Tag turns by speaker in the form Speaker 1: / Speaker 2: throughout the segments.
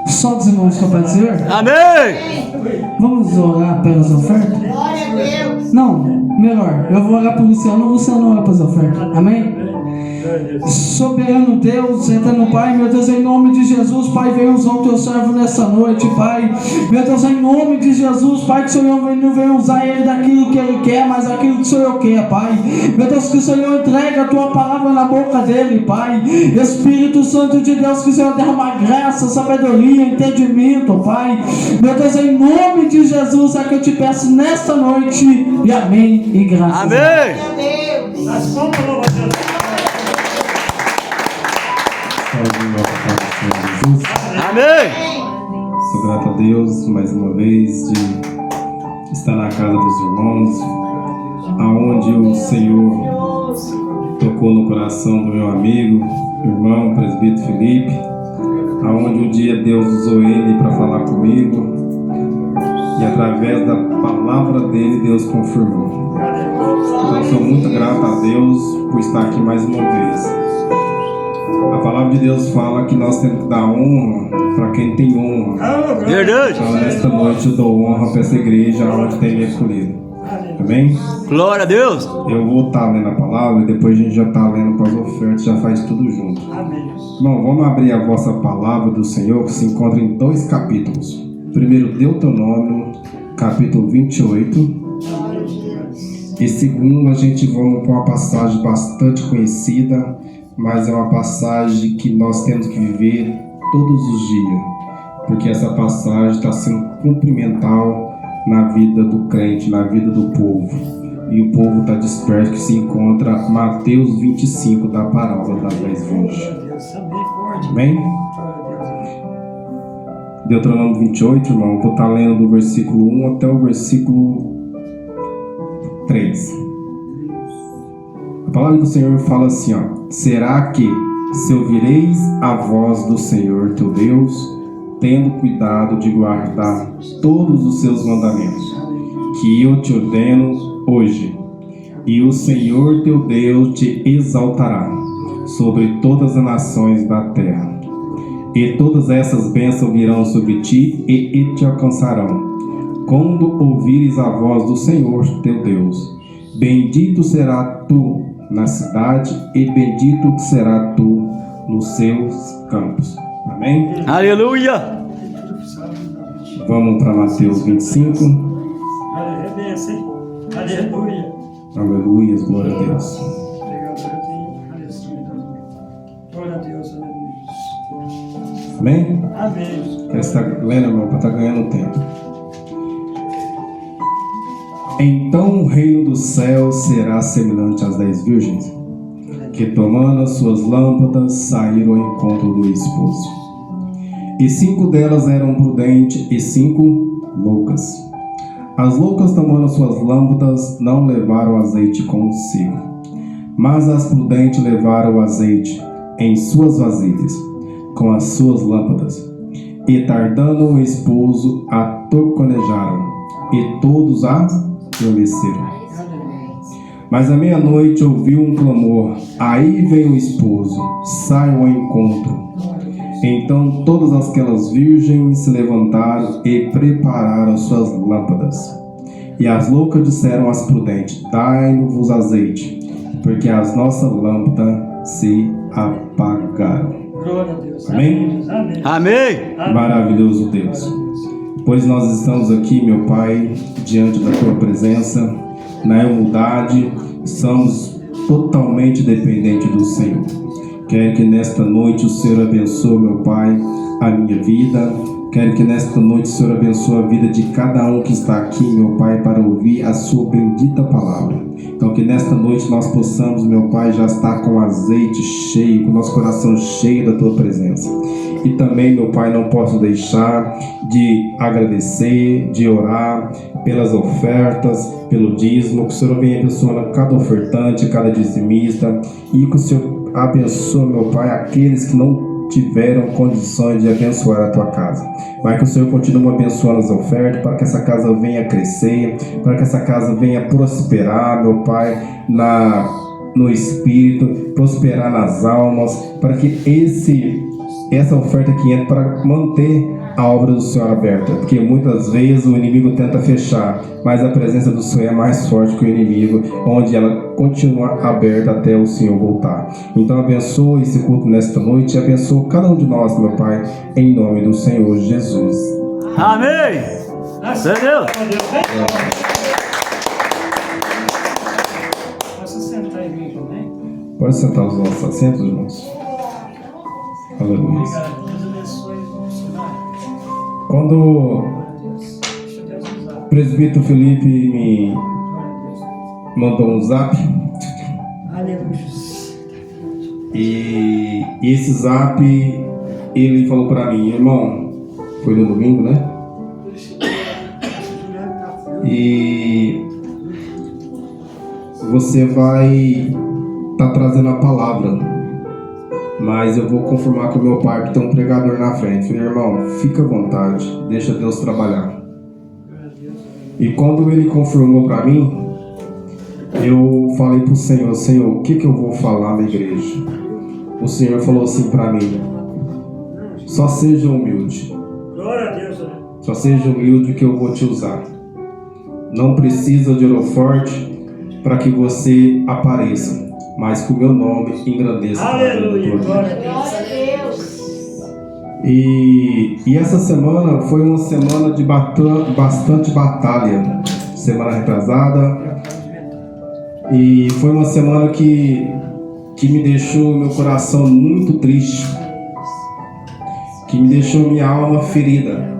Speaker 1: Só dos irmãos que eu posso dizer?
Speaker 2: Amém!
Speaker 1: Vamos orar pelas ofertas?
Speaker 3: Glória a Deus.
Speaker 1: Não, melhor, eu vou orar para o Luciano ora pelas ofertas. Amém? Soberano Deus, eterno Pai, meu Deus, em nome de Jesus, Pai, venha usar o teu servo nessa noite, Pai. Meu Deus, em nome de Jesus, Pai, que o Senhor não venha usar ele daquilo que ele quer, mas aquilo que o Senhor quer, Pai. Meu Deus, que o Senhor entregue a tua palavra na boca dele, Pai. Espírito Santo de Deus, que o Senhor derrama graça, sabedoria, entendimento, Pai. Meu Deus, em nome de Jesus, é que eu te peço nesta noite, e amém, e graças a Deus.
Speaker 2: Amém! Amém!
Speaker 4: Sou grato a Deus mais uma vez de estar na casa dos irmãos, aonde o Senhor tocou no coração do meu amigo, irmão, presbítero Felipe, aonde um dia Deus usou ele para falar comigo e através da palavra dele Deus confirmou. Então sou muito grato a Deus por estar aqui mais uma vez. A palavra de Deus fala que nós temos que dar honra para quem tem honra.
Speaker 2: Verdade!
Speaker 4: Então nesta noite eu dou honra para essa igreja onde tem me escolhido. Amém?
Speaker 2: Glória a Deus!
Speaker 4: Eu vou estar lendo a palavra e depois a gente já está lendo para as ofertas, já faz tudo junto. Irmão, vamos abrir a vossa palavra do Senhor, que se encontra em 2 capítulos. Primeiro, Deuteronômio, capítulo 28. E segundo, a gente vamos para uma passagem bastante conhecida, mas é uma passagem que nós temos que viver todos os dias, porque essa passagem está sendo cumprimental na vida do crente, na vida do povo, e o povo está disperso, que se encontra Mateus 25, da parábola da vez virgem. Amém? Deuteronômio 28, irmão, vou estar lendo do versículo 1 até o versículo 3. A palavra do Senhor fala assim, ó: será que, se ouvireis a voz do Senhor teu Deus, tendo cuidado de guardar todos os seus mandamentos, que eu te ordeno hoje, e o Senhor teu Deus te exaltará sobre todas as nações da terra, e todas essas bênçãos virão sobre ti e te alcançarão, quando ouvires a voz do Senhor teu Deus. Bendito será tu na cidade, e bendito será tu nos seus campos. Amém?
Speaker 2: Aleluia!
Speaker 4: Vamos para Mateus 25.
Speaker 5: Aleluia.
Speaker 4: Aleluia, glória a Deus.
Speaker 5: Glória a Deus, aleluia.
Speaker 4: Amém?
Speaker 5: Amém.
Speaker 4: Quer estar lendo, irmão, para estar ganhando tempo. Então o reino dos céus será semelhante às 10 virgens, que tomando as suas lâmpadas saíram ao encontro do esposo. E 5 delas eram prudentes e 5 loucas. As loucas, tomando as suas lâmpadas, não levaram azeite consigo, mas as prudentes levaram o azeite em suas vasilhas, com as suas lâmpadas. E tardando o esposo, atoconejaram, e todos adormeceram. Mas à meia-noite ouviu um clamor: aí vem o esposo, saiam ao encontro. Então todas aquelas virgens se levantaram e prepararam suas lâmpadas. E as loucas disseram às prudentes: dai-nos azeite, porque as nossas lâmpadas se apagaram.
Speaker 5: Glória a Deus.
Speaker 4: Amém?
Speaker 5: Amém.
Speaker 2: Amém!
Speaker 4: Maravilhoso Deus. Pois nós estamos aqui, meu Pai, diante da Tua presença, na humildade, somos totalmente dependentes do Senhor. Quero que nesta noite o Senhor abençoe, meu Pai, a minha vida. Quero que nesta noite o Senhor abençoe a vida de cada um que está aqui, meu Pai, para ouvir a sua bendita palavra. Então que nesta noite nós possamos, meu Pai, já estar com azeite cheio, com o nosso coração cheio da Tua presença. E também, meu Pai, não posso deixar de agradecer, de orar pelas ofertas, pelo dízimo, que o Senhor venha abençoando cada ofertante, cada dizimista, e que o Senhor abençoe, meu Pai, aqueles que não tiveram condições de abençoar a Tua casa. Vai que o Senhor continue abençoando as ofertas, para que essa casa venha crescer, para que essa casa venha prosperar, meu Pai, no espírito, prosperar nas almas, para que essa oferta que entra para manter a obra do Senhor aberta, porque muitas vezes o inimigo tenta fechar, mas a presença do Senhor é mais forte que o inimigo, onde ela continua aberta até o Senhor voltar. Então abençoa esse culto nesta noite e abençoa cada um de nós, meu Pai, em nome do Senhor Jesus.
Speaker 2: Amém. Graças a Deus.
Speaker 5: Posso sentar aí comigo também?
Speaker 4: Pode sentar os nossos assentos, irmãos. Aleluia.
Speaker 5: Obrigado. Deus abençoe o funcionário.
Speaker 4: Quando
Speaker 5: Glória a Deus. Deixa Deus usar.
Speaker 4: o presbítero Felipe me
Speaker 5: Glória a Deus.
Speaker 4: mandou um zap,
Speaker 5: Aleluia.
Speaker 4: e esse zap ele falou para mim, irmão, foi no domingo, né? E você vai estar trazendo a palavra, mas eu vou confirmar com o meu pai que tem um pregador na frente. Falei, irmão, fica à vontade, deixa Deus trabalhar. E quando ele confirmou para mim, eu falei para o Senhor, Senhor, o que eu vou falar na igreja? O Senhor falou assim para mim, só seja humilde.
Speaker 5: Glória a Deus.
Speaker 4: Só seja humilde que eu vou te usar. Não precisa de holoforte para que você apareça, mas que o meu nome engrandeça.
Speaker 5: Aleluia. Glória a Deus.
Speaker 4: E essa semana foi uma semana de bastante batalha. Semana retrasada. E foi uma semana que me deixou meu coração muito triste. Que me deixou minha alma ferida.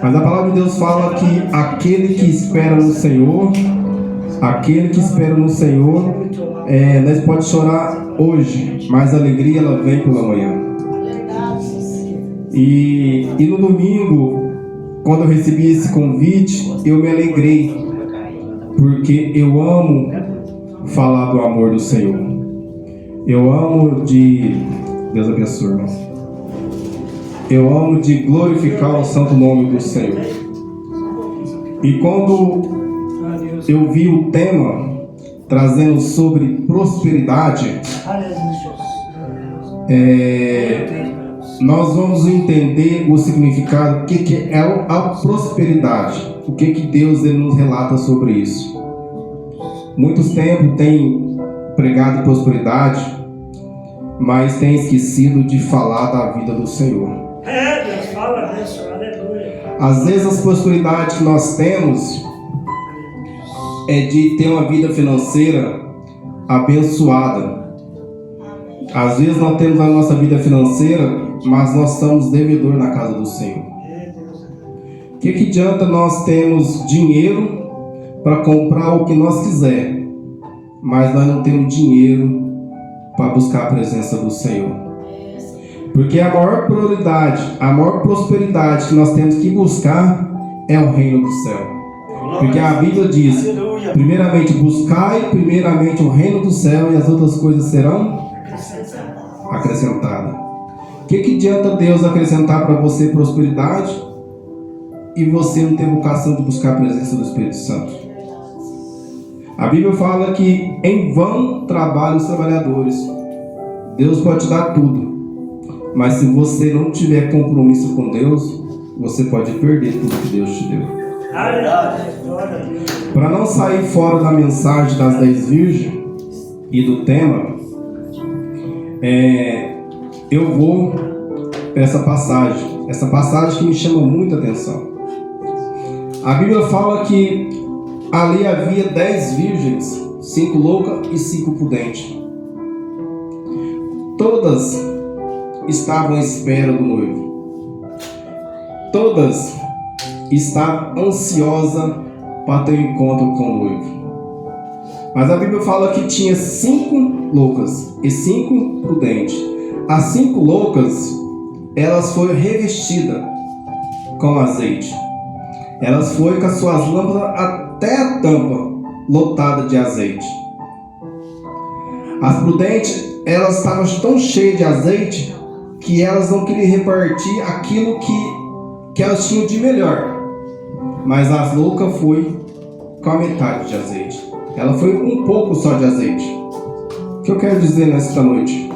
Speaker 4: Mas a palavra de Deus fala que aquele que espera no Senhor, nós pode chorar hoje, mas a alegria ela vem pela manhã. E no domingo, quando eu recebi esse convite, eu me alegrei, porque eu amo falar do amor do Senhor. Eu amo Deus abençoe, irmão. Eu amo de glorificar o santo nome do Senhor. E quando eu vi o tema trazendo sobre prosperidade, nós vamos entender o significado, o que é a prosperidade, o que Deus ele nos relata sobre isso. Muitos tempos tem pregado prosperidade, mas tem esquecido de falar da vida do Senhor.
Speaker 5: Deus fala isso, aleluia.
Speaker 4: Às vezes as prosperidades que nós temos é de ter uma vida financeira abençoada. Às vezes nós temos a nossa vida financeira, mas nós somos devedores na casa do Senhor. O que adianta nós termos dinheiro para comprar o que nós quiser, mas nós não temos dinheiro para buscar a presença do Senhor? Porque a maior prioridade, a maior prosperidade que nós temos que buscar é o reino do céu. Porque a Bíblia diz, primeiramente buscai primeiramente o reino do céu e as outras coisas serão acrescentadas. O que adianta Deus acrescentar para você prosperidade e você não ter vocação de buscar a presença do Espírito Santo? A Bíblia fala que em vão trabalham os trabalhadores. Deus pode te dar tudo. Mas se você não tiver compromisso com Deus, você pode perder tudo que Deus te deu. Para não sair fora da mensagem das 10 virgens e do tema, eu vou para essa passagem que me chama muita atenção. A Bíblia fala que ali havia 10 virgens, 5 loucas e 5 prudentes. Todas estavam à espera do noivo. Todas estavam ansiosas para ter um encontro com o noivo. Mas a Bíblia fala que tinha 5 loucas e 5 prudentes. As 5 loucas, elas foram revestidas com azeite. Elas foram com as suas lâmpadas até a tampa lotada de azeite. As prudentes, elas estavam tão cheias de azeite que elas não queriam repartir aquilo que elas tinham de melhor. Mas as loucas foi com a metade de azeite. Ela foi com um pouco só de azeite. que eu quero dizer nesta noite?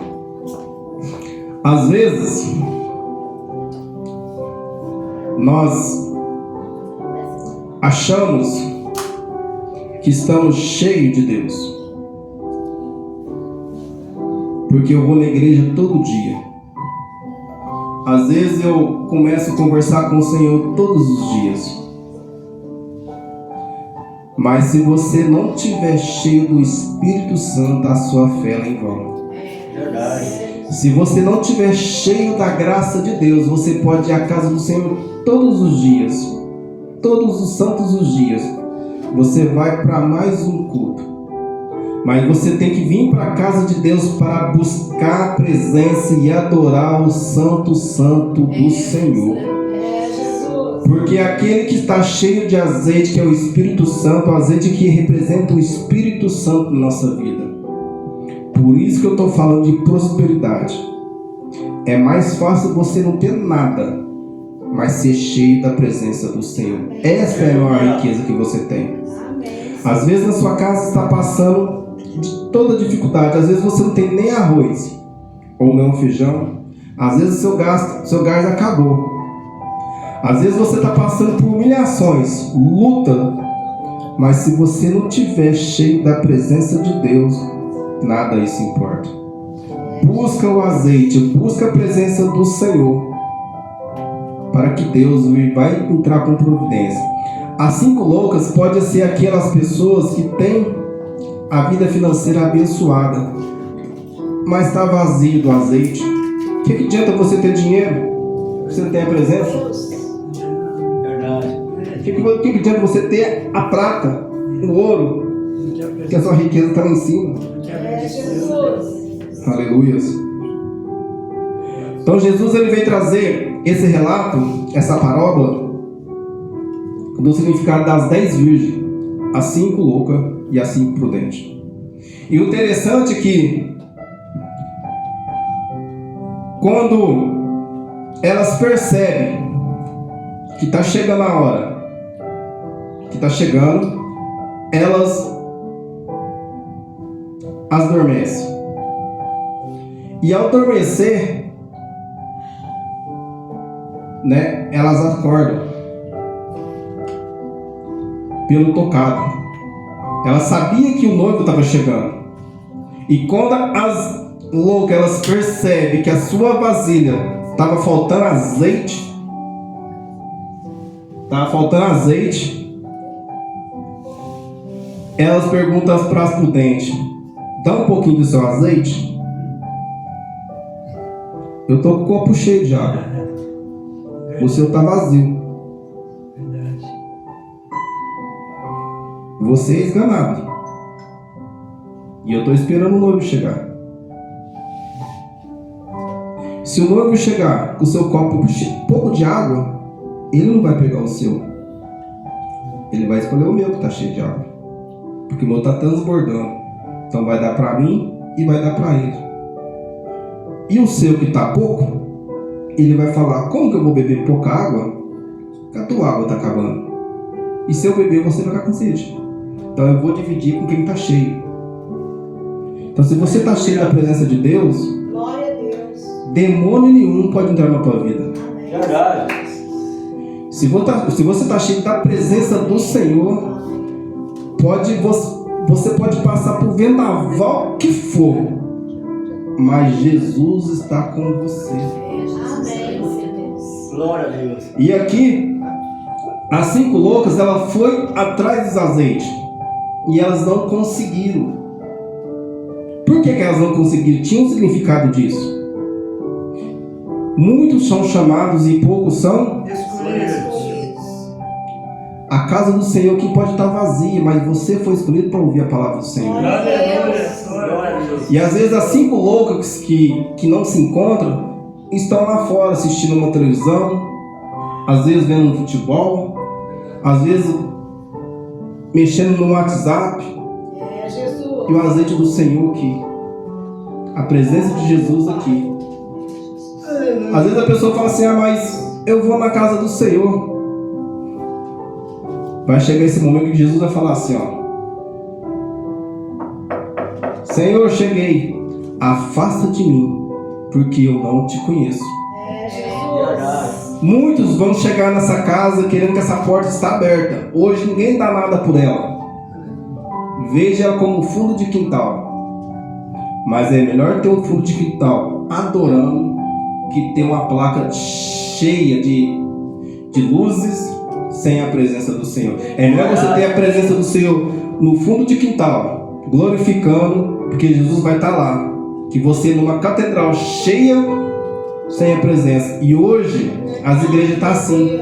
Speaker 4: Às vezes, nós achamos que estamos cheios de Deus, porque eu vou na igreja todo dia. Às vezes eu começo a conversar com o Senhor todos os dias. Mas se você não estiver cheio do Espírito Santo, a sua fé é em vão.
Speaker 2: Verdade.
Speaker 4: Se você não estiver cheio da graça de Deus, você pode ir à casa do Senhor todos os dias, todos os santos os dias. Você vai para mais um culto, mas você tem que vir para a casa de Deus para buscar a presença e adorar o Santo Santo do Senhor. Porque aquele que está cheio de azeite, que é o Espírito Santo, o azeite que representa o Espírito Santo na nossa vida. Por isso que eu estou falando de prosperidade. É mais fácil você não ter nada, mas ser cheio da presença do Senhor. Essa é a maior riqueza que você tem. Às vezes na sua casa está passando de toda dificuldade. Às vezes você não tem nem arroz ou nem um feijão. Às vezes o seu gás acabou. Às vezes você está passando por humilhações, luta. Mas se você não estiver cheio da presença de Deus, nada isso importa. Busca o azeite, busca a presença do Senhor, para que Deus vai entrar com providência. As 5 loucas pode ser aquelas pessoas que têm a vida financeira abençoada, mas está vazio do azeite. O que adianta você ter dinheiro se você não tem a presença?
Speaker 2: Verdade.
Speaker 4: O que adianta você ter a prata, o ouro, que a sua riqueza está lá em cima? Aleluias. Então Jesus ele veio trazer esse relato, essa parábola, do significado das 10 virgens, as 5 loucas e as 5 prudentes. E o interessante é que quando elas percebem que está chegando a hora, que está chegando, elas adormecem. E ao adormecer, né, elas acordam pelo tocado. Ela sabia que o noivo estava chegando. E quando as loucas elas percebem que a sua vasilha estava faltando azeite, elas perguntam para as prudentes: dá um pouquinho do seu azeite? Eu estou com o copo cheio de água, o seu está vazio. Você é esganado. E eu estou esperando o noivo chegar. Se o noivo chegar com o seu copo pouco de água, ele não vai pegar o seu. Ele vai escolher o meu que está cheio de água. Porque o meu está transbordando. Então vai dar para mim e vai dar para ele. E o seu que está pouco, ele vai falar: como que eu vou beber pouca água? Porque a tua água está acabando. E se eu beber, você vai ficar com sede. Então eu vou dividir com quem está cheio. Então se você está cheio da presença de Deus,
Speaker 3: glória a Deus,
Speaker 4: demônio nenhum pode entrar na tua vida.
Speaker 2: Verdade.
Speaker 4: Se você está cheio da presença do Senhor, você pode passar por vendaval que for, mas Jesus está com você.
Speaker 3: amém, Deus.
Speaker 2: Glória a Deus.
Speaker 4: E aqui, as 5 loucas, ela foi atrás dos azeites e elas não conseguiram. Por que elas não conseguiram? Tinha um significado disso. Muitos são chamados e poucos são
Speaker 5: Escolhidos.
Speaker 4: a casa do Senhor, que pode estar vazia, mas você foi escolhido para ouvir a palavra do Senhor.
Speaker 5: Aleluia. Glória a Deus.
Speaker 4: E às vezes as 5 loucas que não se encontram estão lá fora assistindo uma televisão, às vezes vendo um futebol, às vezes mexendo no WhatsApp.
Speaker 3: É Jesus.
Speaker 4: E o azeite do Senhor aqui, a presença de Jesus aqui. Às vezes a pessoa fala assim: ah, mas eu vou na casa do Senhor. Vai chegar esse momento que Jesus vai falar assim: ó, Senhor, cheguei, afasta de mim, porque eu não te conheço.
Speaker 3: É, Jesus.
Speaker 2: Verdade.
Speaker 4: Muitos vão chegar nessa casa querendo que essa porta está aberta. Hoje ninguém dá nada por ela. Veja ela como fundo de quintal. Mas é melhor ter um fundo de quintal adorando que ter uma placa cheia de luzes sem a presença do Senhor. É melhor você ter a presença do Senhor no fundo de quintal, glorificando, porque Jesus vai estar lá, que você numa catedral cheia sem a presença. E hoje as igrejas estão assim,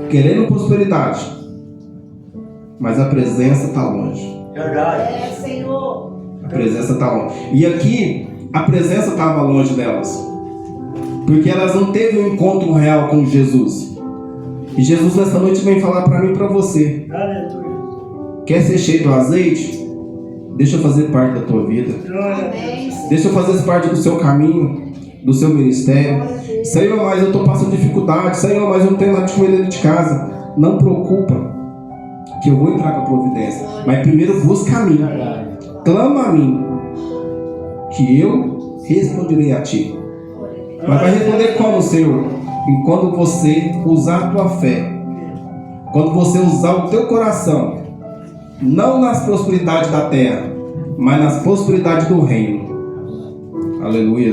Speaker 4: querendo prosperidade, mas a presença está longe.
Speaker 2: Verdade.
Speaker 3: É, Senhor.
Speaker 4: A presença está longe. E aqui a presença estava longe delas, porque elas não teve um encontro real com Jesus. E Jesus nessa noite vem falar para mim e para você:
Speaker 5: Aleluia.
Speaker 4: quer ser cheio do azeite? Deixa eu fazer parte da tua vida.
Speaker 3: Amém, Senhor.
Speaker 4: Deixa eu fazer parte do seu caminho, do seu ministério. Senhor, mas eu estou passando dificuldade. Senhor, mas eu não tenho nada de comer dentro de casa. Não preocupa, que eu vou entrar com a providência. Mas primeiro busca a mim, clama a mim, que eu responderei a ti. Mas vai responder como, Senhor? Enquanto você usar a tua fé, quando você usar o teu coração, não nas prosperidades da terra, mas nas prosperidades do reino. Aleluia.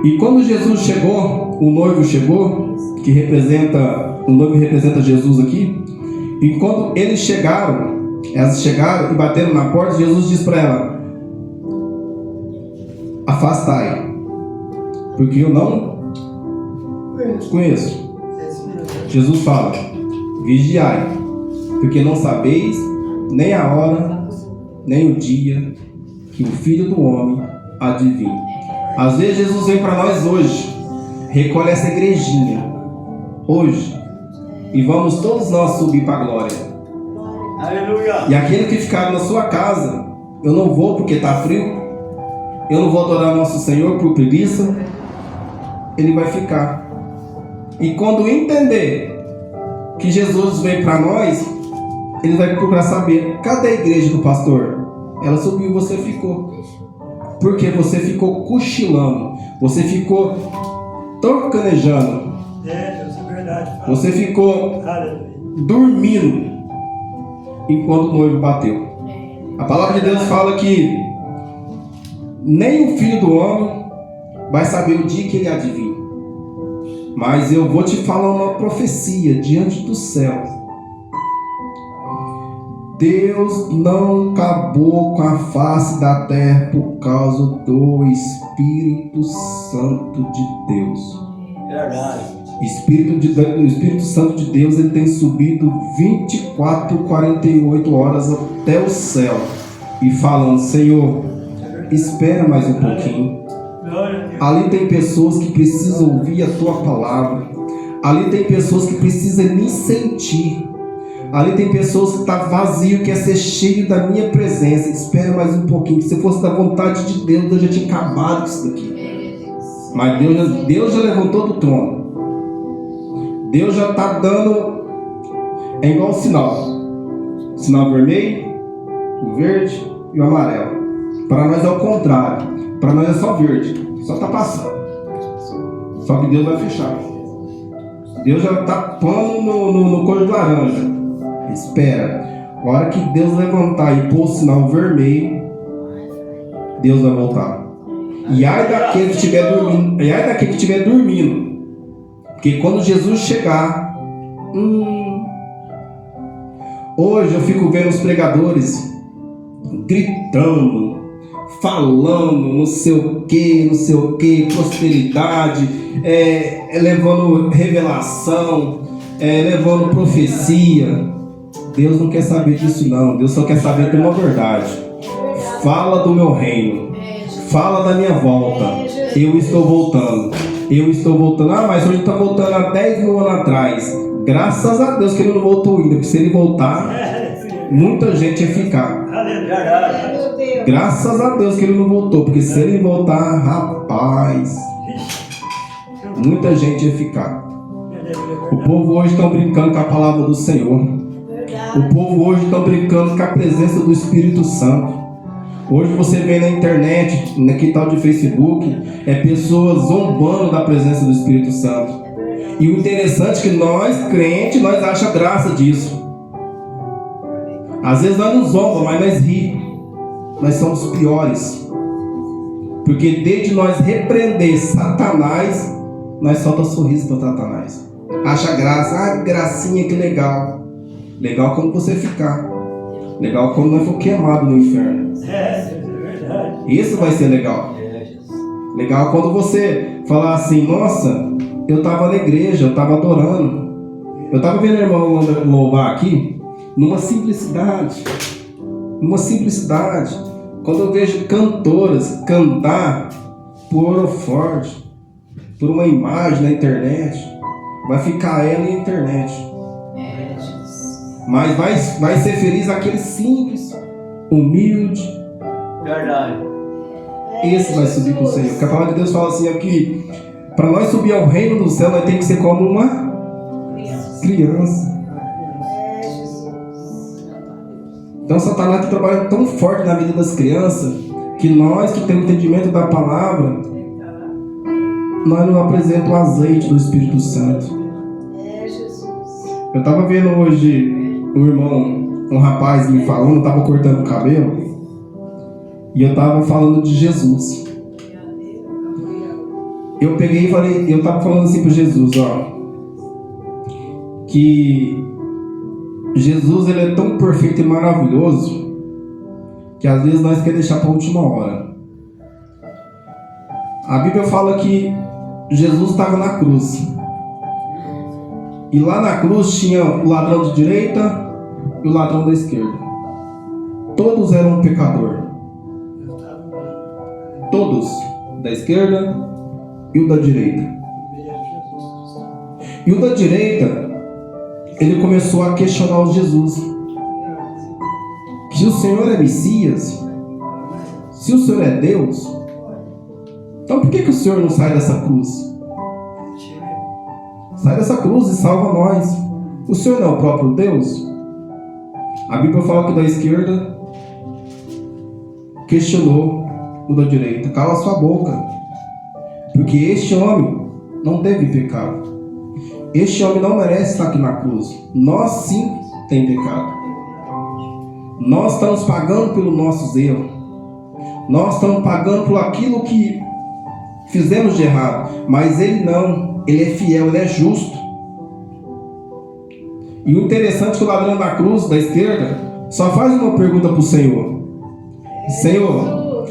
Speaker 4: E quando Jesus chegou, o noivo chegou, que representa, o noivo representa Jesus aqui. E quando eles chegaram, elas chegaram e bateram na porta, Jesus disse para ela: afastai, porque eu não conheço. Jesus fala: vigiai, porque não sabeis nem a hora, nem o dia que o Filho do Homem há de vir. Às vezes Jesus vem para nós hoje, recolhe essa igrejinha hoje, e vamos todos nós subir para a glória.
Speaker 2: Aleluia.
Speaker 4: E aquele que ficar na sua casa, eu não vou porque está frio, eu não vou adorar nosso Senhor por preguiça, ele vai ficar. E quando entender que Jesus veio para nós, ele vai procurar saber: cadê a igreja do pastor? Ela subiu, você ficou. Porque você ficou cochilando, você ficou torcanejando,
Speaker 5: É, Deus, é verdade.
Speaker 4: você ficou
Speaker 5: Aleluia.
Speaker 4: dormindo enquanto o noivo bateu. A palavra de Deus fala que nem o Filho do Homem vai saber o dia que ele há de vir. Mas eu vou te falar uma profecia diante do céu. Deus não acabou com a face da terra por causa do Espírito Santo de Deus.
Speaker 2: Verdade.
Speaker 4: O Espírito Santo de Deus, ele tem subido 24, 48 horas até o céu e falando: Senhor, espera mais um pouquinho.
Speaker 5: Glória a Deus.
Speaker 4: Ali tem pessoas que precisam ouvir a tua palavra. Ali tem pessoas que precisam me sentir. Ali tem pessoas que estão vazio, quer ser cheio da minha presença. Espera mais um pouquinho. Se fosse da vontade de Deus, eu já tinha acabado com isso daqui. Mas Deus já levantou do trono. Deus já está dando. É igual o sinal. O sinal vermelho, o verde e o amarelo. Para nós é o contrário. Para nós é só verde. Só está passando. Só que Deus vai fechar. Deus já está pondo no cor de laranja. Espera. A hora que Deus levantar e pôr o sinal vermelho, Deus vai voltar. E ai daquele que estiver dormindo. E ai daquele que estiver dormindo. Porque quando Jesus chegar, hoje eu fico vendo os pregadores gritando, falando não sei o que, prosperidade, levando revelação, levando profecia. Deus não quer saber disso não. Deus só quer saber de uma verdade. Fala do meu reino, fala da minha volta. Eu estou voltando. Ah, mas hoje está voltando há 10 mil anos atrás. Graças a Deus que ele não voltou ainda, porque se ele voltar, muita gente ia ficar.
Speaker 2: Verdade.
Speaker 3: Meu Deus.
Speaker 4: Graças a Deus que ele não voltou, porque se ele voltar, rapaz, muita gente ia ficar. O povo hoje está brincando com a palavra do Senhor. O povo hoje está brincando com a presença do Espírito Santo. Hoje você vê na internet, naquele tal de Facebook, pessoas zombando da presença do Espírito Santo. E o interessante é que nós, crentes, nós achamos graça disso. Às vezes nós não zombamos, mas nós rimos. Nós somos piores. Porque desde nós repreender Satanás, nós soltamos sorriso para Satanás. Acha graça, gracinha, que legal. Legal quando você ficar. Legal quando nós for queimado no inferno.
Speaker 5: É verdade.
Speaker 4: Isso vai ser legal. Legal quando você falar assim, nossa, eu estava na igreja, eu estava adorando. Eu estava vendo o irmão louvar aqui, numa simplicidade. Quando eu vejo cantoras cantar por holofote, por uma imagem na internet, vai ficar ela na internet. Mas vai ser feliz aquele simples, humilde.
Speaker 2: Verdade.
Speaker 4: Esse vai subir com o Senhor. Porque a palavra de Deus fala assim aqui: para nós subir ao reino do céu, nós temos que ser como uma criança. Então Satanás está trabalhando tão forte na vida das crianças que nós que temos entendimento da palavra, nós não apresentamos o azeite do Espírito Santo. Eu estava vendo hoje um rapaz me falando, eu estava cortando o cabelo e eu estava falando de Jesus. Eu peguei e falei, eu estava falando assim para Jesus, que Jesus ele é tão perfeito e maravilhoso que às vezes nós queremos deixar para a última hora. A Bíblia fala que Jesus estava na cruz. E lá na cruz tinha o ladrão de direita e o ladrão da esquerda. Todos eram pecadores. Todos, da esquerda e o da direita. E o da direita, ele começou a questionar o Jesus. Se o Senhor é Messias, se o Senhor é Deus, então por que o Senhor não sai dessa cruz? Sai dessa cruz e salva nós. O Senhor não é o próprio Deus? A Bíblia fala que da esquerda questionou o da direita. Cala sua boca, porque este homem não teve pecado. Este homem não merece estar aqui na cruz. Nós sim temos pecado. Nós estamos pagando pelos nossos erros. Nós estamos pagando por aquilo que fizemos de errado. Mas ele não. Ele é fiel, ele é justo. E o interessante é que o ladrão da cruz, da esquerda, só faz uma pergunta para o Senhor. Senhor,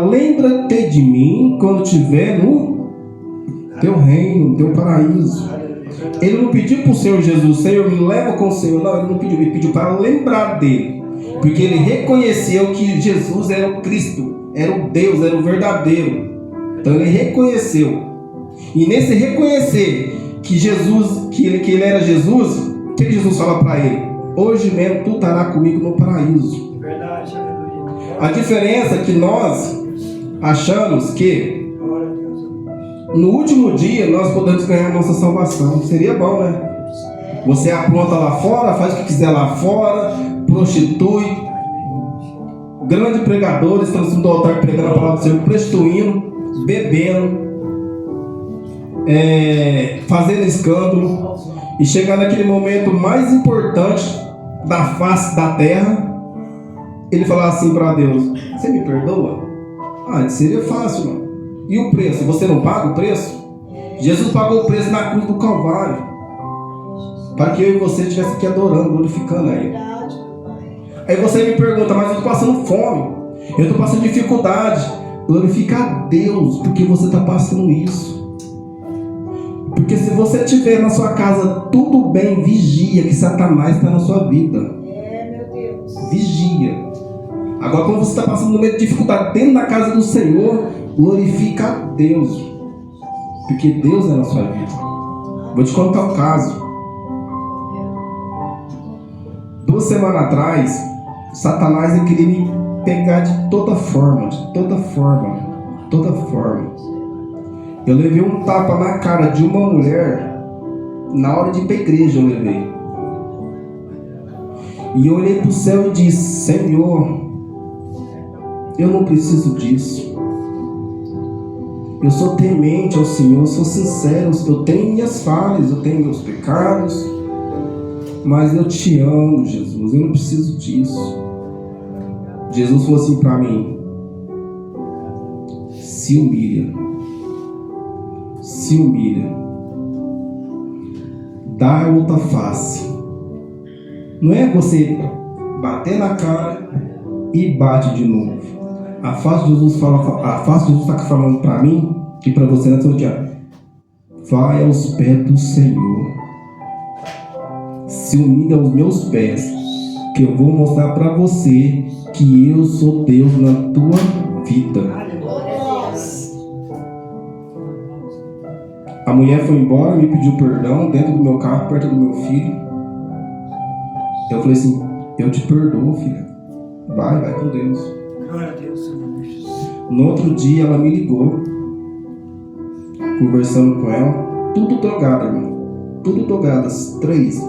Speaker 4: lembra-te de mim quando estiver no teu reino, no teu paraíso. Ele não pediu para o Senhor Jesus, Senhor, me leva com o Senhor. Não, ele não pediu, ele pediu para lembrar dele. Porque ele reconheceu que Jesus era o Cristo, era o Deus, era o verdadeiro. Então ele reconheceu. E nesse reconhecer que Jesus, que ele era Jesus, o que Jesus fala para ele? Hoje mesmo tu estarás comigo no paraíso.
Speaker 5: Verdade, aleluia.
Speaker 4: A diferença é que nós achamos que no último dia nós podemos ganhar a nossa salvação. Seria bom, né? Você apronta lá fora, faz o que quiser lá fora, prostitui. Grandes pregadores estão no altar pregando a palavra do Senhor, prostituindo, bebendo, fazendo escândalo, e chegar naquele momento mais importante da face da terra, ele falar assim para Deus: você me perdoa? Seria fácil, mano. E o preço? Você não paga o preço? Jesus pagou o preço na cruz do Calvário, para que eu e você estivesse aqui adorando, glorificando a Ele. Aí você me pergunta: mas eu estou passando fome, eu estou passando dificuldade. Glorifica a Deus porque você está passando isso. Porque se você tiver na sua casa tudo bem, vigia que Satanás está na sua vida.
Speaker 3: Meu Deus.
Speaker 4: Vigia. Agora, quando você está passando um momento de dificuldade dentro da casa do Senhor, glorifica a Deus, porque Deus é na sua vida. Vou te contar um caso. 2 semanas atrás, Satanás ele queria me pegar de toda forma. Eu levei um tapa na cara de uma mulher na hora de ir para a igreja. Eu levei. E eu olhei para o céu e disse: Senhor, Eu não preciso disso. Eu sou temente ao Senhor, eu sou sincero, eu tenho minhas falhas, eu tenho meus pecados, mas eu te amo, Jesus, eu não preciso disso. Jesus falou assim para mim: se humilha, dá outra face. Não é você bater na cara e bate de novo. A face de Jesus está falando para mim e para você nessa noite: vai aos pés do Senhor, se humilha aos meus pés, que eu vou mostrar para você que eu sou Deus na tua vida. A mulher foi embora, me pediu perdão dentro do meu carro, perto do meu filho. Eu falei assim: eu te perdoo, filha. Vai com Deus.
Speaker 5: Glória a Deus, Senhor Jesus.
Speaker 4: No outro dia ela me ligou, conversando com ela, tudo drogada, irmão. Tudo drogadas, 3.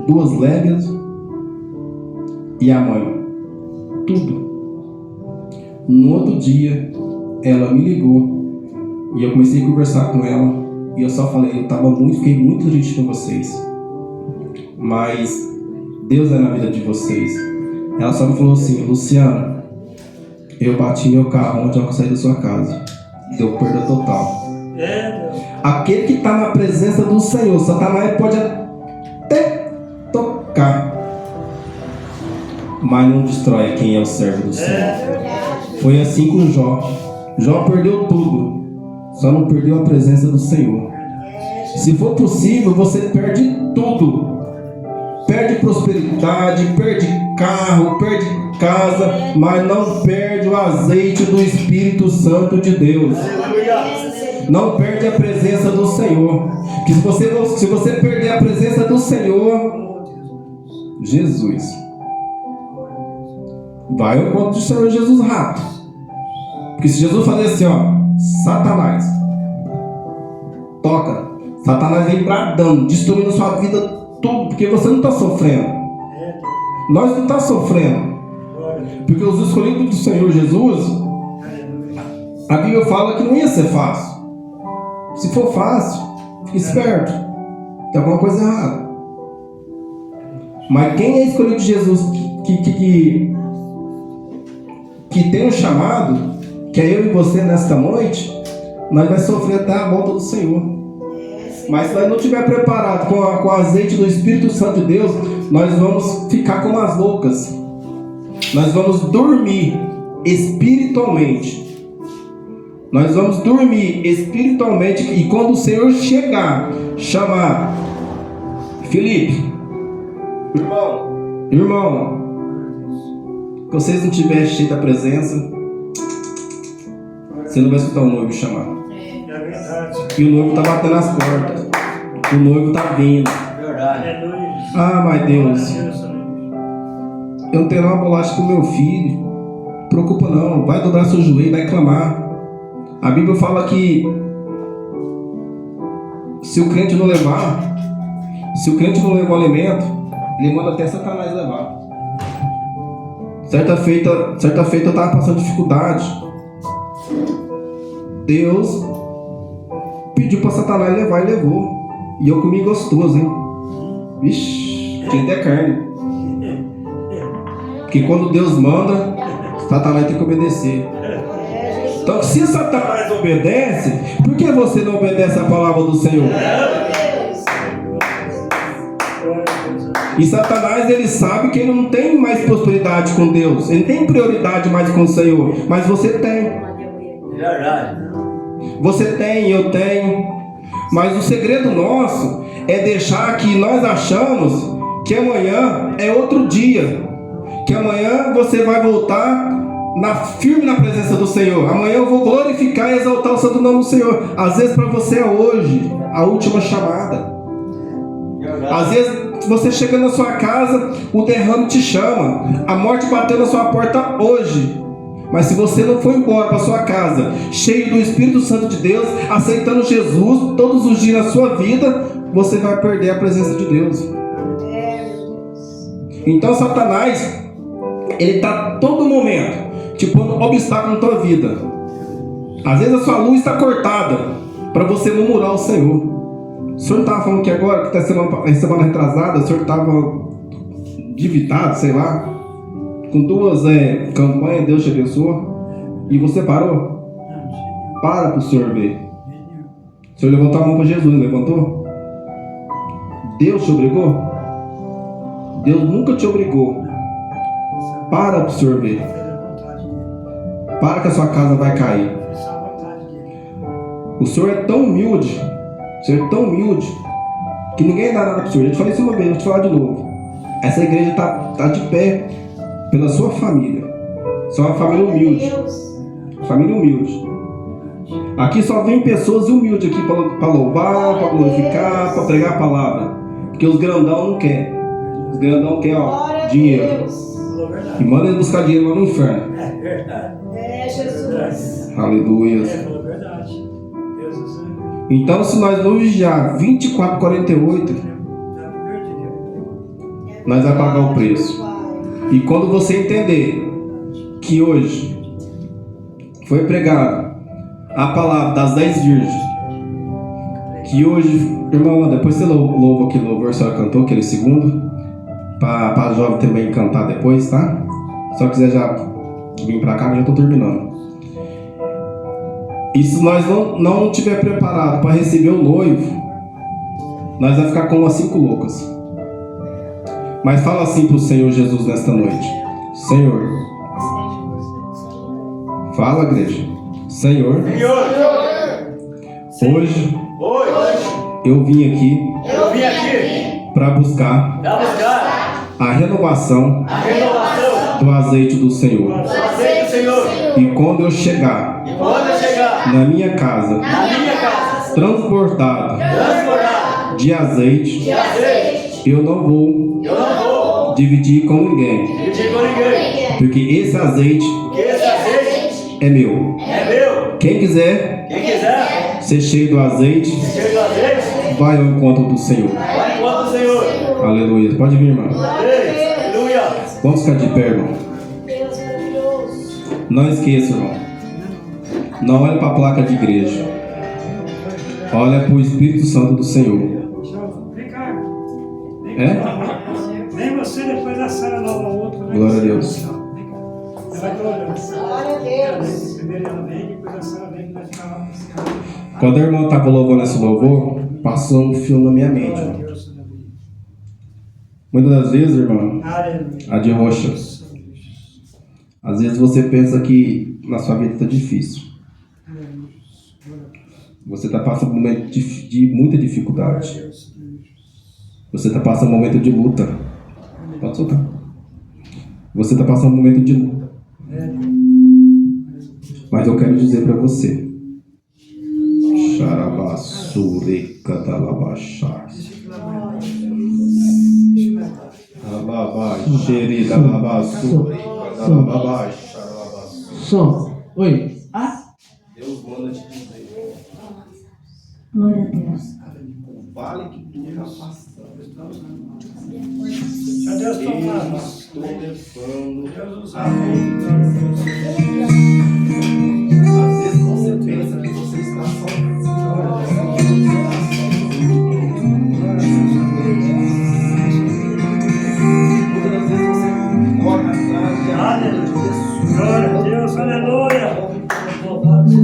Speaker 4: 2 lébias e a mãe. Tudo. No outro dia ela me ligou e eu comecei a conversar com ela e eu só falei: fiquei muito triste com vocês, mas Deus é na vida de vocês. Ela só me falou assim: Luciano, eu bati meu carro ontem ao sair da sua casa, deu perda total. Aquele que está na presença do Senhor, Satanás pode até tocar, mas não destrói quem é o servo do Senhor. Foi assim com Jó. Jó perdeu tudo, só não perdeu a presença do Senhor. Se for possível, você perde tudo. Perde prosperidade, perde carro, perde casa, mas não perde o azeite do Espírito Santo de Deus. Não perde a presença do Senhor. Que se você perder a presença do Senhor, Jesus, vai ao encontro do Senhor Jesus rápido. Porque se Jesus fazer assim, Satanás, toca, Satanás vem bradando, destruindo sua vida tudo, porque você não está sofrendo. Nós não estamos sofrendo. Porque os escolhidos do Senhor Jesus, a Bíblia fala que não ia ser fácil. Se for fácil, fique esperto, tem alguma coisa errada. Mas quem é escolhido de Jesus, que tem um chamado, que é eu e você nesta noite, nós vamos sofrer até a volta do Senhor. Mas se nós não estiver preparado com o azeite do Espírito Santo de Deus, nós vamos ficar como as loucas. Nós vamos dormir espiritualmente. Nós vamos dormir espiritualmente. E quando o Senhor chegar, chamar: Felipe, irmão, que vocês não tiverem cheio da presença, você não vai escutar o noivo chamar. E o noivo está batendo as portas. O noivo está vindo. Ah, mas Deus, eu não tenho uma bolacha com meu filho. Não preocupa não, vai dobrar seu joelho, vai clamar. A Bíblia fala que se o crente não levar o alimento, ele manda até Satanás levar. Certa feita eu estava passando dificuldade. Deus pediu para Satanás levar e levou. E eu comi gostoso, hein? Vixe, tinha até carne. Porque quando Deus manda, Satanás tem que obedecer. Então, se Satanás obedece, por que você não obedece a palavra do Senhor? E Satanás, ele sabe que ele não tem mais prosperidade com Deus, ele tem prioridade mais com o Senhor, mas você tem. Você tem, eu tenho. Mas o segredo nosso é deixar que nós achamos que amanhã é outro dia, que amanhã você vai voltar firme na presença do Senhor. Amanhã eu vou glorificar e exaltar o santo nome do Senhor. Às vezes para você é hoje a última chamada. Às vezes você chega na sua casa, o derrame te chama, a morte bateu na sua porta hoje. Mas se você não for embora para sua casa cheio do Espírito Santo de Deus, aceitando Jesus todos os dias na sua vida, você vai perder a presença de Deus. Então Satanás, ele está todo momento te pondo obstáculo na tua vida. Às vezes a sua luz está cortada para você murmurar ao Senhor. O Senhor estava falando que agora, que está semana retrasada, o Senhor estava endividado, sei lá, com 2 campanhas, Deus te abençoou, e você parou. Para o Senhor ver. O Senhor levantou a mão para Jesus, levantou? Deus te obrigou? Deus nunca te obrigou. Para o Senhor ver. Para que a sua casa vai cair. O Senhor é tão humilde, o Senhor é tão humilde, que ninguém dá nada para o Senhor. Eu te falei isso uma vez, vou te falar de novo. Essa igreja está de pé pela sua família. Só uma família humilde. Família humilde. Aqui só vem pessoas humildes aqui para louvar, para glorificar, para pregar a palavra. Porque os grandão não querem. Os grandão querem, dinheiro. E manda eles buscar dinheiro lá no inferno.
Speaker 3: É Jesus.
Speaker 4: Aleluia. Então, se nós não vigiar 24:48, nós vamos pagar o preço. E quando você entender que hoje foi pregado a palavra das 10 virgens, que hoje, irmão, depois você louva aquele louvor, a senhora cantou aquele segundo, para a jovem também cantar depois, tá? Se ela quiser já vir para cá, eu já estou terminando. E se nós não estiver preparado para receber o noivo, nós vamos ficar como as 5 loucas. Mas fala assim para o Senhor Jesus nesta noite: Senhor, fala, igreja. Senhor, hoje eu vim aqui para buscar a renovação do azeite do Senhor. E quando eu chegar na minha casa transbordado de azeite, eu não vou dividir com ninguém, porque esse azeite é meu. Quem quiser ser cheio do azeite, vai ao encontro do Senhor. Aleluia. Pode vir, irmão. Vamos ficar de pé, irmão. Não esqueça, irmão. Não olhe para a placa de igreja. Olha para o Espírito Santo do Senhor.
Speaker 5: Vem você depois da sala lá, o outro.
Speaker 4: Glória a Deus.
Speaker 3: Glória a Deus.
Speaker 5: Primeiro ela vem, depois a sala vem, vai ficar lá.
Speaker 4: Quando a irmã estava louvando esse louvor, passou um filme na minha mente. Muitas das vezes, irmã, a de roxa. Às vezes você pensa que na sua vida está difícil. Você está passando um momento de muita dificuldade. Você está passando um momento de luta. Pode soltar. Você está passando um momento de luta. Mas eu quero dizer para você:
Speaker 1: Som. Oi.
Speaker 4: Deus manda te dizer.
Speaker 3: Glória a Deus.
Speaker 4: O vale que tu está passando.
Speaker 5: Já Deus tomado.
Speaker 4: Estou levando.
Speaker 5: Deus
Speaker 4: Às vezes você pensa que você está sozinho. Muitas das vezes você corre atrás de pessoas.
Speaker 5: glória a Deus, aleluia.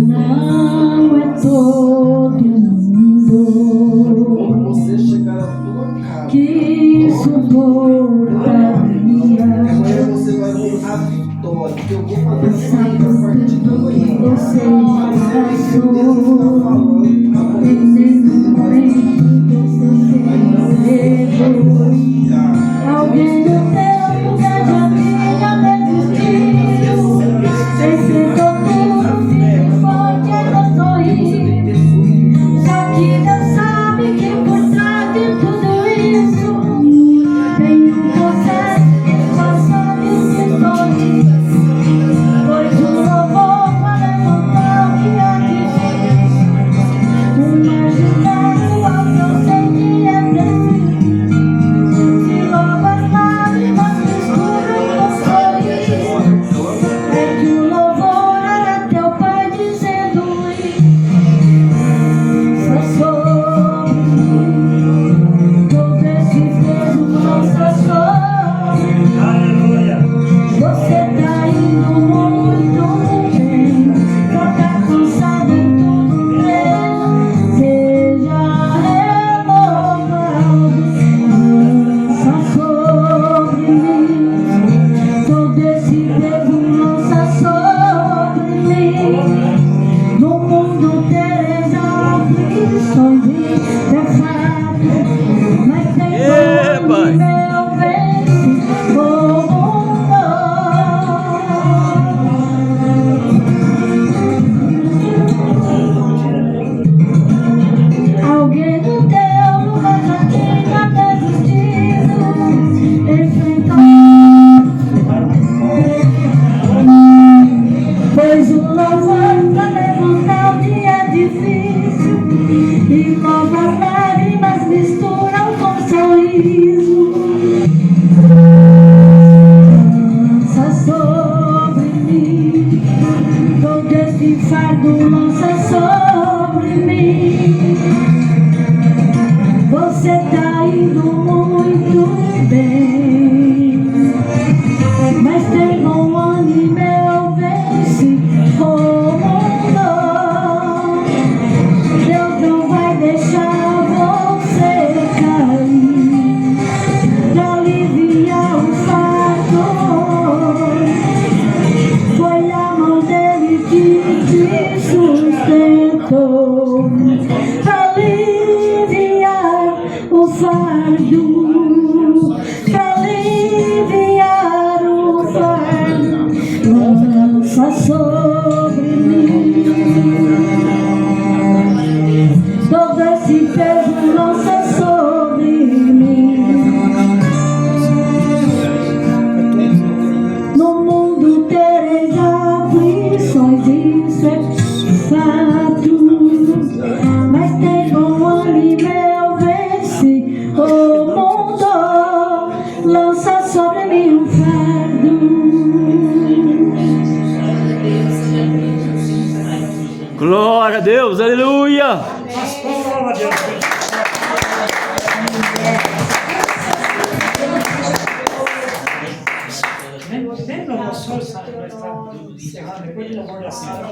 Speaker 3: Não é todo mundo
Speaker 4: Quando você chegar à tua casa,
Speaker 3: que suportaria
Speaker 4: amanhã você vai ver a vitória que eu vou fazer
Speaker 3: essa
Speaker 4: a partir de
Speaker 3: luta que
Speaker 4: amanhã.
Speaker 3: você
Speaker 4: Deus está
Speaker 3: passou.
Speaker 4: falando.
Speaker 3: Em nenhum momento você teve alguém do teu lugar já vinha desistiu. Vencedor tudo, firme, forte, ainda sorri. Só que Deus sabe que por trás de tudo isso tem um processo que passou de se sorrir. Pois o louvor vai levantar o que há de esse fardo lança sobre mim. Você tá indo muito bem, mas tem um ano e meu vence o mundo. Deus não vai deixar você cair pra aliviar o fardo. Foi a mão dele que te sustentou pra aliviar o fardo, pra aliviar o fardo. Lança sobre mim todo esse peso, lança sobre mim. No mundo tereis aflições, isso é fato, mas tem bom ânimo, eu venci o mundo. Lança sobre mim um fardo.
Speaker 2: Glória a Deus, aleluia.
Speaker 5: Glória a Deus. Nem louvor, sabe? Vai estar encerrado depois de louvor da Senhora.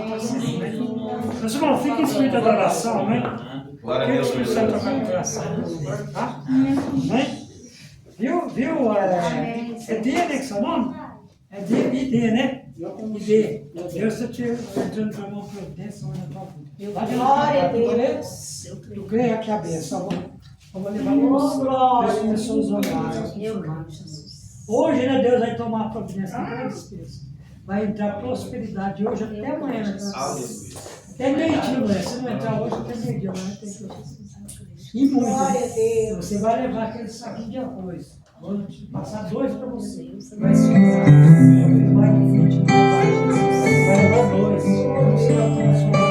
Speaker 5: Mas, irmão, fica em espírito de adoração, né? Porque o Espírito Santo vai no coração, tá? Né? Viu? É D, né, que é seu nome? É D, né? ID. Deus está te entrando para a mão providência, onde eu estou. Glória a Deus. Eu creio que a bênção. Eu vou levar você. Deus começou os olhares. Hoje, né, Deus vai tomar a providência de cada despesa. Vai entrar prosperidade hoje até amanhã. Até meio-dia, mulher. Se não entrar hoje, até meio-dia. E muito. Você vai levar aquele saquinho de arroz. Vou passar 2 para você. Vai levar 2. Você vai transformar.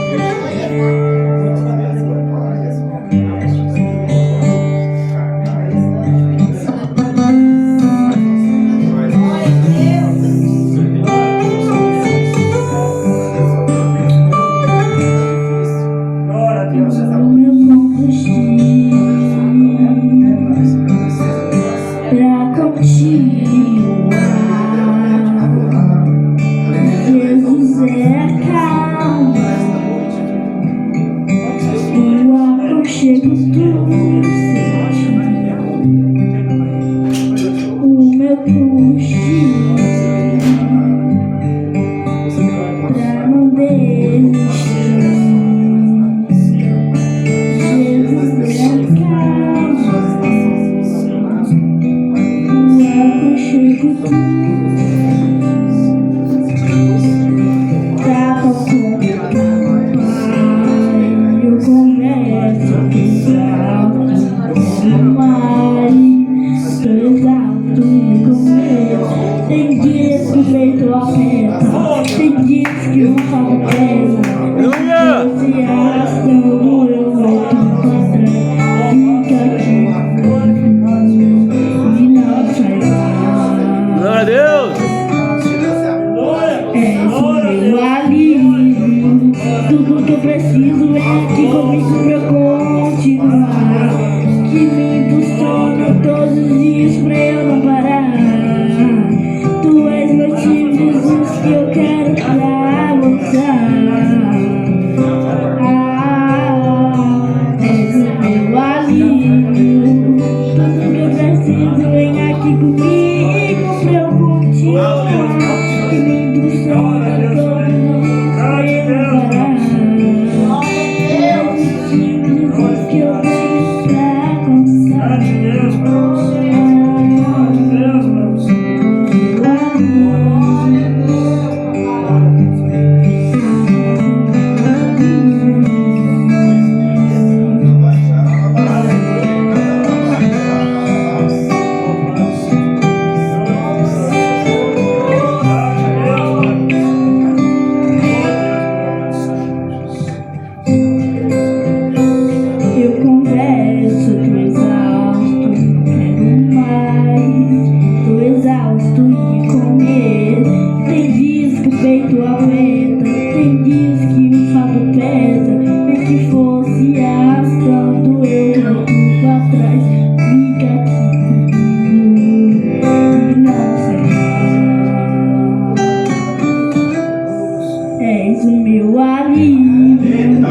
Speaker 3: meu alívio.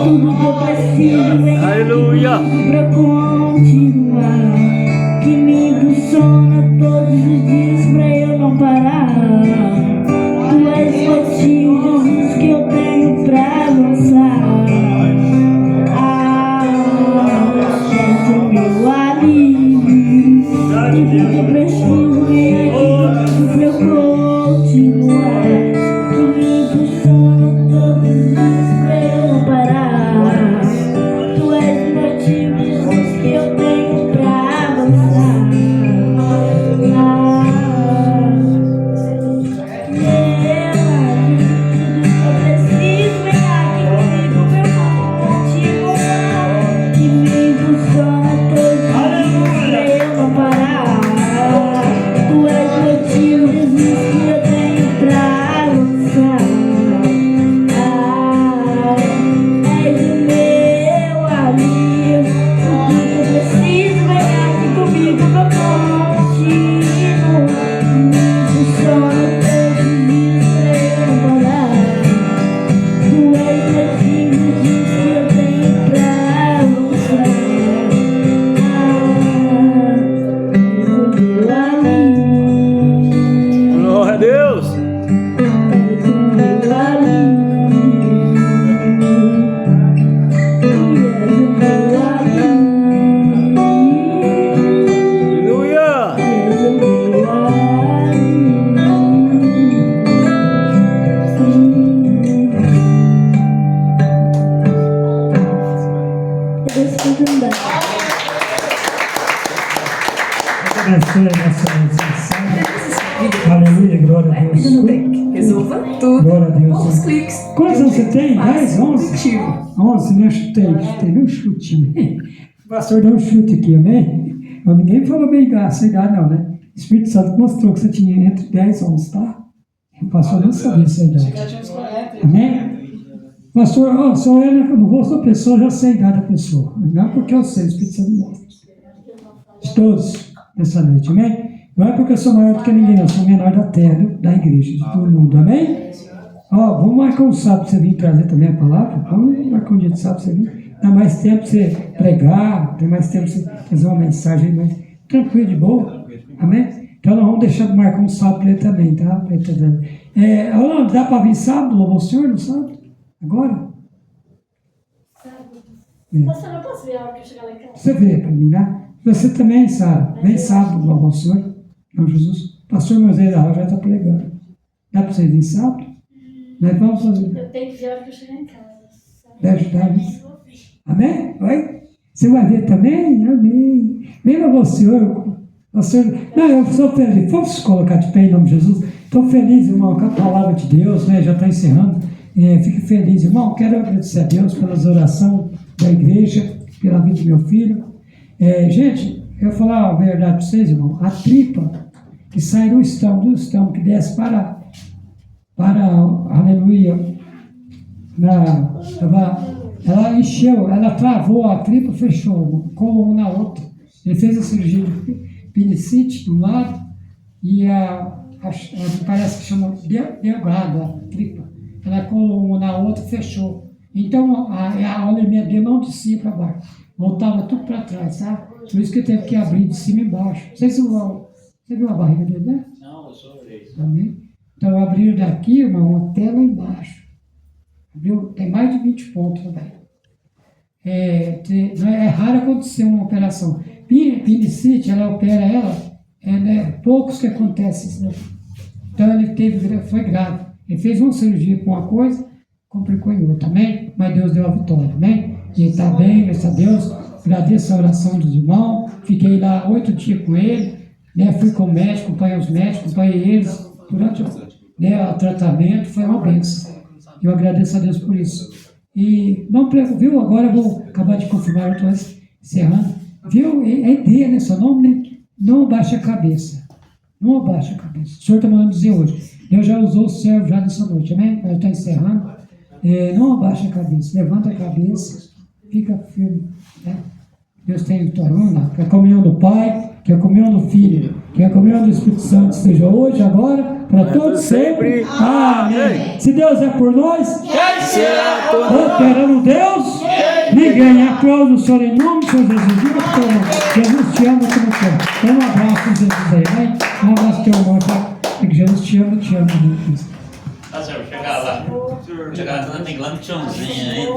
Speaker 3: Tudo que eu preciso vem
Speaker 2: Aleluia.
Speaker 3: pra continuar. Que me impulsiona todos os dias pra eu não parar. Tu és o motivo, Jesus, que eu tenho pra avançar. És o meu alívio. Tudo que eu preciso vem aqui pra eu continuar. Que me impulsiona todos os dias pra eu não parar. Tu és o motivo, Jesus, que eu tenho pra avançar.
Speaker 2: Glória a Deus. Aleluia.
Speaker 5: Agradecer a nossa mensagem. Aleluia, glória a Deus.
Speaker 6: Resolva tudo.
Speaker 5: Glória a Deus.
Speaker 6: Poucos cliques.
Speaker 5: Quantos anos você tem? 10, 11?
Speaker 6: Positivo.
Speaker 5: 11, né? Chutei um chute. O pastor deu um chute aqui, amém? Mas ninguém falou bem sem dar, não, né? O Espírito Santo mostrou que você tinha entre 10 e 11, tá? O pastor não sabia essa idade. Amém? Pastor, sou eu, no rosto da pessoa, já sei a idade da pessoa. Não porque eu sei, o Espírito Santo mostra. De todos, nessa noite, amém? Não é porque eu sou maior do que ninguém, eu sou menor da terra, da igreja, de todo mundo, amém? Ó, vamos marcar um sábado para você vir trazer também a palavra? Vamos marcar um dia de sábado para você vir. Dá mais tempo para você pregar, tem mais tempo para você fazer uma mensagem mais tranquila, de boa, amém? Então nós vamos deixar de marcar um sábado para ele também, tá? Para ele também. Orlando, dá para vir sábado, louvar o Senhor no sábado? Agora?
Speaker 3: Pastor, eu posso ver a hora que eu chegar lá em casa?
Speaker 5: Você vê para mim, né? Você também, Sara, vem sábado, louvar o Senhor. Não, Jesus. Pastor Moisés da Rosa já está pregando. Dá para vocês vir sábado? Nós vamos fazer.
Speaker 3: Eu tenho que ver a hora que eu chegar em casa.
Speaker 5: Deve ajudar, né? Amém? Oi? Você vai ver também? Amém. Vem louvar o Senhor. Não, eu sou feliz. Vamos colocar de pé em nome de Jesus. Estou feliz, irmão, com a palavra de Deus, né? Já está encerrando. Fique feliz, irmão. Quero agradecer a Deus pelas orações da igreja, pela vida do meu filho. Gente, eu vou falar a verdade para vocês, irmão. A tripa que sai do estômago, que desce para aleluia, ela encheu, ela travou, a tripa fechou, colou uma na outra. Ele fez a cirurgia de apendicite de um lado e parece que chama delgado a tripa. Ela colou uma na outra e fechou. Então a oleimia dele não descia para baixo, voltava tudo para trás, sabe? Por isso que ele teve que abrir de cima e embaixo. Você viu a barriga dele, né?
Speaker 2: Não, eu sou orelha.
Speaker 5: Amém? Então abriram daqui, irmão, até lá embaixo. Abriu, tem mais de 20 pontos também. É raro acontecer uma operação. Apendicite, ela opera poucos que acontece isso, né? Então ele foi grave. Ele fez uma cirurgia com uma coisa, complicou em outra, amém? Mas Deus deu a vitória, amém? E ele está bem, graças a Deus. Agradeço a oração dos irmãos. Fiquei lá 8 dias com ele, né? Fui com o médico, acompanhei os médicos, acompanhei eles durante o tratamento. Foi uma bênção. Eu agradeço a Deus por isso. E não viu? Agora eu vou acabar de confirmar, eu estou encerrando. Viu? É ideia, né? Seu nome, né? Não abaixa a cabeça. Não abaixa a cabeça. O Senhor está mandando dizer hoje. Deus já usou o servo já nessa noite, amém? Eu estou encerrando. Não abaixa a cabeça. Levanta a cabeça. Fica firme. Né? Deus tem vitória. Vamos lá. Que a comunhão do Pai, que a comunhão do Filho, que a comunhão do Espírito Santo esteja hoje, agora,
Speaker 7: para todos sempre. Amém. Se Deus é por nós, operando Deus, ninguém. Aplaude o Senhor em nome do Senhor Jesus. Diga pro teu irmão, Jesus te ama como quer. Dá um abraço, Jesus aí, vai. Um abraço pro teu irmão, tá? Que Jesus te ama, né?
Speaker 8: Tá certo, chegar lá. Chegar lá, tem lá no chãozinho aí.